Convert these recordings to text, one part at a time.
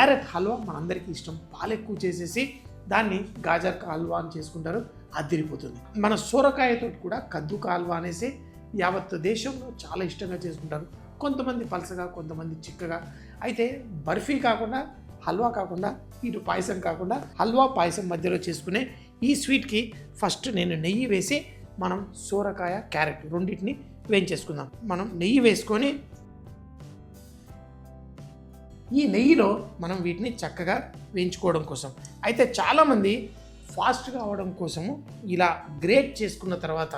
Carrot halwa మనందరికీ ఇష్టం. పాలు ఎక్కువ చేసేసి దాన్ని గాజర్ కా హల్వా అని చేసుకుంటారు, అదిరిపోతుంది. మన సొరకాయతో కూడా కద్దు కా హల్వా అనేసి యావత్ దేశంలో చాలా ఇష్టంగా చేసుకుంటారు. కొంతమంది పలసగా, కొంతమంది చిక్కగా. అయితే బర్ఫీ కాకుండా, హల్వా కాకుండా, ఇటు పాయసం కాకుండా హల్వా పాయసం మధ్యలో చేసుకునే ఈ స్వీట్కి ఫస్ట్ నేను నెయ్యి వేసి మనం సొరకాయ క్యారెట్ రెండింటిని వేయించేసుకుందాం. మనం నెయ్యి వేసుకొని ఈ నెయ్యిలో మనం వీటిని చక్కగా వేయించుకోవడం కోసం. అయితే చాలామంది ఫాస్ట్గా అవడం కోసము ఇలా గ్రేట్ చేసుకున్న తర్వాత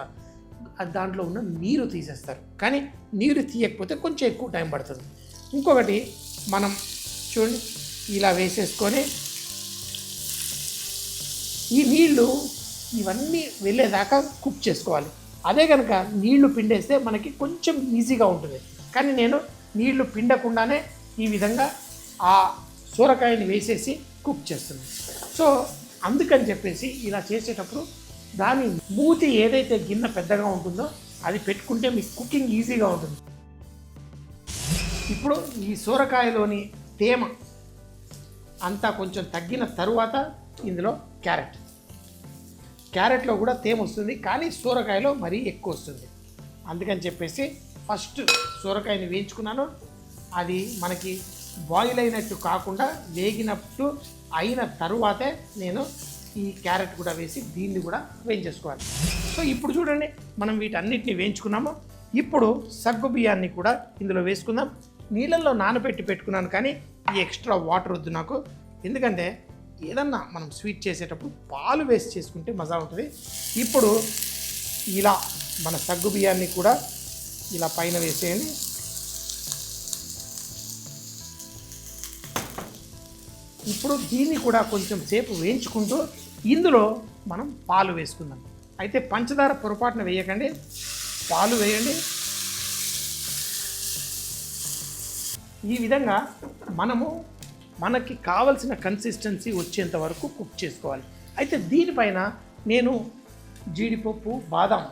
దాంట్లో ఉన్న నీరు తీసేస్తారు. కానీ నీరు తీయకపోతే కొంచెం ఎక్కువ టైం పడుతుంది. ఇంకొకటి మనం చూడండి ఇలా వేసేసుకొని ఈ నీళ్లు ఇవన్నీ వెళ్ళేదాకా కుక్ చేసుకోవాలి. అదే కనుక నీళ్లు పిండేస్తే మనకి కొంచెం ఈజీగా ఉంటుంది. కానీ నేను నీళ్లు పిండకుండానే ఈ విధంగా ఆ సొరకాయని వేసేసి కుక్ చేస్తున్నాను. సో అందుకని చెప్పేసి ఇలా చేసేటప్పుడు దాని మూతి ఏదైతే గిన్నె పెద్దగా ఉంటుందో అది పెట్టుకుంటే మీకు కుకింగ్ ఈజీగా ఉంటుంది. ఇప్పుడు ఈ సొరకాయలోని తేమ అంతా కొంచెం తగ్గిన తరువాత ఇందులో క్యారెట్లో కూడా తేమ వస్తుంది, కానీ సొరకాయలో మరీ ఎక్కువ వస్తుంది. అందుకని చెప్పేసి ఫస్ట్ సొరకాయని వేయించుకున్నాను. అది మనకి బాయిల్ అయినట్టు కాకుండా వేగినట్టు అయిన తరువాతే నేను ఈ క్యారెట్ కూడా వేసి దీన్ని కూడా వేయించేసుకోవాలి. సో ఇప్పుడు చూడండి మనం వీటన్నిటిని వేయించుకున్నాము. ఇప్పుడు సగ్గు బియ్యాన్ని కూడా ఇందులో వేసుకుందాం. నీళ్ళల్లో నానబెట్టి పెట్టుకున్నాను, కానీ ఈ ఎక్స్ట్రా వాటర్ వద్దు నాకు. ఎందుకంటే ఏదన్నా మనం స్వీట్ చేసేటప్పుడు పాలు వేసి చేసుకుంటే మజా ఉంటుంది. ఇప్పుడు ఇలా మన సగ్గు బియ్యాన్ని కూడా ఇలా పైన వేసేయండి. ఇప్పుడు దీన్ని కూడా కొంచెం సేపు వేయించుకుంటూ ఇందులో మనం పాలు వేసుకుందాం. అయితే పంచదార పొరపాటున వేయకండి, పాలు వేయండి. ఈ విధంగా మనకి కావలసిన కన్సిస్టెన్సీ వచ్చేంత వరకు కుక్ చేసుకోవాలి. అయితే దీనిపైన నేను జీడిపప్పు, బాదాం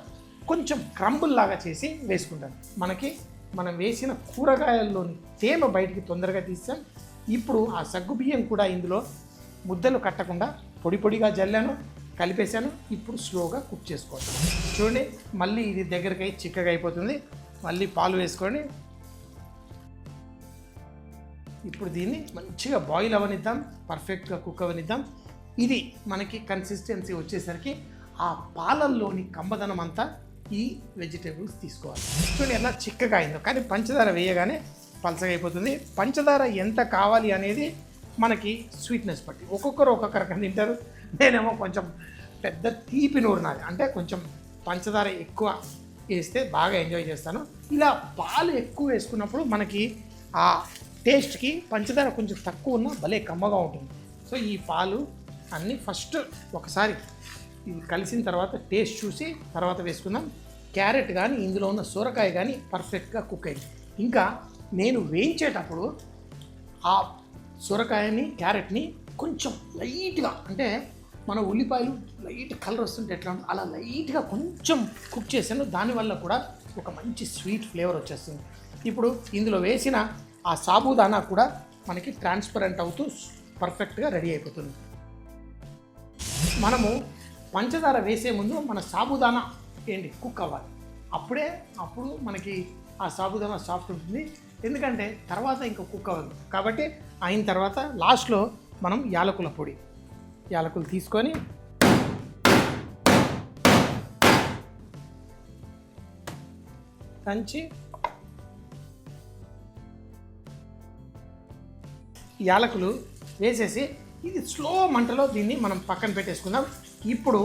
కొంచెం క్రంబుల్ లాగా చేసి వేసుకుంటాను. మనం వేసిన కూరగాయల్లోని తేమ బయటికి తొందరగా తీసాం. ఇప్పుడు ఆ సగ్గు బియ్యం కూడా ఇందులో ముద్దలు కట్టకుండా పొడి పొడిగా జల్లాను, కలిపేశాను. ఇప్పుడు స్లోగా కుక్ చేసుకోవాలి. చూడండి మళ్ళీ ఇది దగ్గరకై చిక్కగా అయిపోతుంది. మళ్ళీ పాలు వేసుకొని ఇప్పుడు దీన్ని మంచిగా బాయిల్ అవనిద్దాం, పర్ఫెక్ట్గా కుక్ అవనిద్దాం. ఇది మనకి కన్సిస్టెన్సీ వచ్చేసరికి ఆ పాలల్లోని కమ్మదనం అంతా ఈ వెజిటేబుల్స్ తీసుకోవాలి. చూడండి ఎలా చిక్కగా అయిందో. కానీ పంచదార వేయగానే పలసగా అయిపోతుంది. పంచదార ఎంత కావాలి అనేది మనకి స్వీట్నెస్ బట్టి ఒక్కొక్కరు ఒక్కొక్క రకం తింటారు. నేనేమో కొంచెం పెద్ద తీపి నూరు నాది, అంటే కొంచెం పంచదార ఎక్కువ వేస్తే బాగా ఎంజాయ్ చేస్తాను. ఇలా పాలు ఎక్కువ వేసుకున్నప్పుడు మనకి ఆ టేస్ట్కి పంచదార కొంచెం తక్కువ ఉన్నా భలే కమ్మగా ఉంటుంది. సో ఈ పాలు అన్నీ ఫస్ట్ ఒకసారి ఇది కలిసిన తర్వాత టేస్ట్ చూసి తర్వాత వేసుకుందాం. క్యారెట్ కానీ ఇందులో ఉన్న సొరకాయ కానీ పర్ఫెక్ట్గా కుక్ అయింది. ఇంకా నేను వేయించేటప్పుడు ఆ సొరకాయని, క్యారెట్ని కొంచెం లైట్గా, అంటే మన ఉల్లిపాయలు లైట్ కలర్ వస్తుంటే ఎట్లా అలా లైట్గా కొంచెం కుక్ చేశాను. దానివల్ల కూడా ఒక మంచి స్వీట్ ఫ్లేవర్ వచ్చేస్తుంది. ఇప్పుడు ఇందులో వేసిన ఆ సాబుదానా కూడా మనకి ట్రాన్స్పరెంట్ అవుతూ పర్ఫెక్ట్గా రెడీ అయిపోతుంది. మనము పంచదార వేసే ముందు మన సాబుదానా కుక్ అవ్వాలి. అప్పుడు మనకి ఆ సాబుదానా సాఫ్ట్ ఉంటుంది. ఎందుకంటే తర్వాత ఇంకా కుక్ అవ్వదు. కాబట్టి అయిన తర్వాత లాస్ట్లో మనం యాలకులు తీసుకొని దంచి యాలకులు వేసేసి ఇది స్లో మంటలో దీన్ని మనం పక్కన పెట్టేసుకుందాం. ఇప్పుడు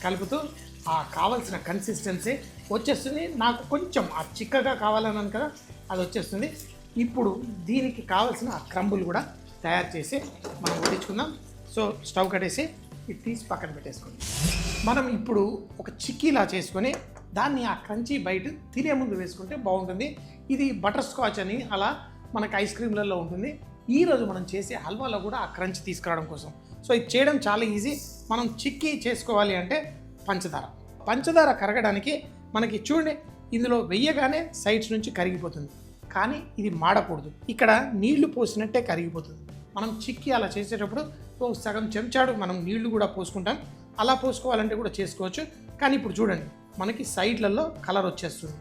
కలుపుతూ ఆ కావాల్సిన కన్సిస్టెన్సీ వచ్చేస్తుంది. నాకు కొంచెం ఆ చిక్కగా కావాలన్నాను కదా, అది వచ్చేస్తుంది. ఇప్పుడు దీనికి కావాల్సిన ఆ క్రంబులు కూడా తయారు చేసి మనం వడ్డించుకుందాం. సో స్టవ్ కట్టేసి ఇది తీసి పక్కన పెట్టేసుకుందాం. మనం ఇప్పుడు ఒక చిక్కీలా చేసుకొని దాన్ని ఆ క్రంచీ బయట తినే ముందు వేసుకుంటే బాగుంటుంది. ఇది బటర్ స్కాచ్ అని అలా మనకి ఐస్ క్రీమ్లలో ఉంటుంది. ఈరోజు మనం చేసే హల్వాలో కూడా ఆ క్రంచ్ తీసుకురావడం కోసం. సో ఇది చేయడం చాలా ఈజీ. మనం చిక్కీ చేసుకోవాలి అంటే పంచదార కరగడానికి మనకి చూడండి ఇందులో వెయ్యగానే సైడ్స్ నుంచి కరిగిపోతుంది. కానీ ఇది మాడకూడదు. ఇక్కడ నీళ్లు పోసినట్టే కరిగిపోతుంది. మనం చిక్కీ అలా చేసేటప్పుడు ఓ సగం చెంచాడు మనం నీళ్లు కూడా పోసుకుంటాం. అలా పోసుకోవాలంటే కూడా చేసుకోవచ్చు. కానీ ఇప్పుడు చూడండి మనకి సైడ్లలో కలర్ వచ్చేస్తుంది.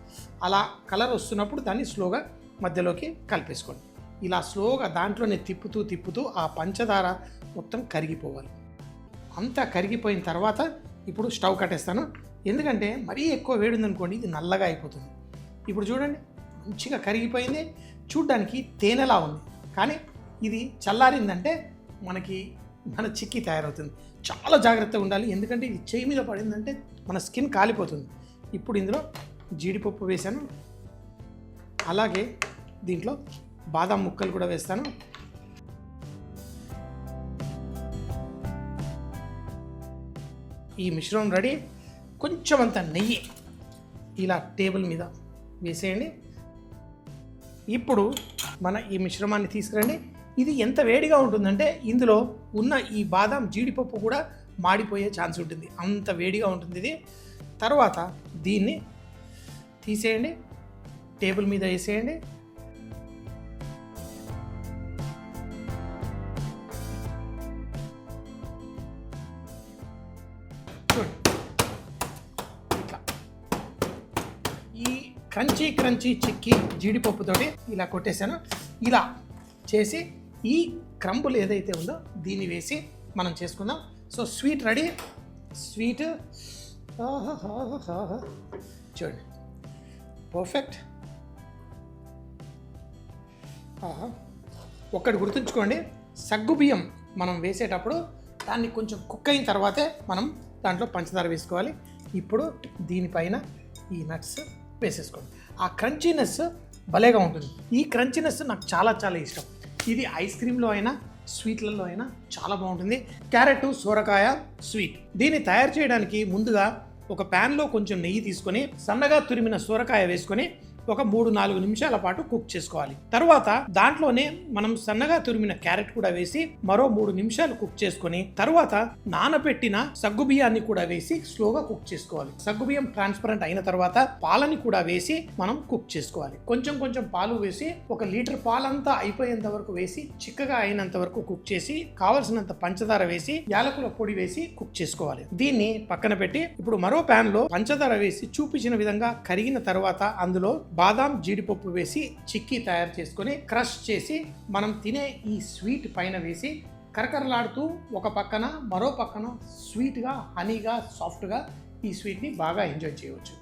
అలా కలర్ వస్తున్నప్పుడు దాన్ని స్లోగా మధ్యలోకి కలిపేసుకోండి. ఇలా స్లోగా దాంట్లోనే తిప్పుతూ ఆ పంచదార మొత్తం కరిగిపోవాలి. అంతా కరిగిపోయిన తర్వాత ఇప్పుడు స్టవ్ కట్టేస్తాను. ఎందుకంటే మరీ ఎక్కువ వేడి ఉందనుకోండి ఇది నల్లగా అయిపోతుంది. ఇప్పుడు చూడండి మంచిగా కరిగిపోయింది. చూడ్డానికి తేనెలా ఉంది, కానీ ఇది చల్లారిందంటే మన చిక్కీ తయారవుతుంది. చాలా జాగ్రత్తగా ఉండాలి, ఎందుకంటే ఇది చేయి మీద పడిందంటే మన స్కిన్ కాలిపోతుంది. ఇప్పుడు ఇందులో జీడిపప్పు వేసాను, అలాగే దీంట్లో బాదాం ముక్కలు కూడా వేస్తాను. ఈ మిశ్రమం రెడీ. కొంచెం అంత నెయ్యి ఇలా టేబుల్ మీద వేసేయండి. ఇప్పుడు మన ఈ మిశ్రమాన్ని తీసుకురండి. ఇది ఎంత వేడిగా ఉంటుందంటే ఇందులో ఉన్న ఈ బాదాం జీడిపప్పు కూడా మాడిపోయే ఛాన్స్ ఉంటుంది, అంత వేడిగా ఉంటుంది ఇది. తర్వాత దీన్ని తీసేయండి, టేబుల్ మీద వేసేయండి. చూడండి ఇట్లా ఈ క్రంచీ చిక్కీ జీడిపప్పుతోటి ఇలా కొట్టేశాను. ఇలా చేసి ఈ క్రంబుల్ ఏదైతే ఉందో దీన్ని వేసి మనం చేసుకుందాం. So sweet ready. స్వీట్ చూడండి పర్ఫెక్ట్. ఒక్కటి గుర్తుంచుకోండి, సగ్గుబియ్యం మనం వేసేటప్పుడు దాన్ని కొంచెం కుక్ అయిన తర్వాతే మనం దాంట్లో పంచదార వేసుకోవాలి. ఇప్పుడు దీనిపైన ఈ నట్స్ వేసేసుకోండి. ఆ క్రంచీనెస్ భలేగా ఉంటుంది. ఈ క్రంచీనెస్ నాకు చాలా చాలా ఇష్టం. ఇది ఐస్ క్రీమ్లో అయినా స్వీట్లలో అయినా చాలా బాగుంటుంది. క్యారెట్ సోరకాయ స్వీట్. దీన్ని తయారు చేయడానికి ముందుగా ఒక ప్యాన్లో కొంచెం నెయ్యి తీసుకొని సన్నగా తురిమిన సోరకాయ వేసుకొని ఒక 3-4 నిమిషాల పాటు కుక్ చేసుకోవాలి. తర్వాత దాంట్లోనే మనం సన్నగా తురిమిన క్యారెట్ కూడా వేసి మరో 3 నిమిషాలు కుక్ చేసుకొని తర్వాత నానబెట్టిన సగ్గుబియ్యాన్ని కూడా వేసి స్లోగా కుక్ చేసుకోవాలి. సగ్గుబియ్యం ట్రాన్స్పరెంట్ అయిన తర్వాత పాలని కూడా వేసి మనం కుక్ చేసుకోవాలి. కొంచెం పాలు వేసి 1 లీటర్ పాలంతా అయిపోయేంత వరకు వేసి చిక్కగా అయినంత వరకు కుక్ చేసి కావలసినంత పంచదార వేసి యాలకుల పొడి వేసి కుక్ చేసుకోవాలి. దీన్ని పక్కన పెట్టి ఇప్పుడు మరో ప్యాన్ లో పంచదార వేసి చూపించిన విధంగా కరిగిన తర్వాత అందులో బాదాం జీడిపప్పు వేసి చిక్కీ తయారు చేసుకొని క్రష్ చేసి మనం తినే ఈ స్వీట్ పైన వేసి కరకరలాడుతూ ఒక పక్కన మరో పక్కన స్వీట్గా హనీగా సాఫ్ట్గా ఈ స్వీట్ని బాగా ఎంజాయ్ చేయవచ్చు.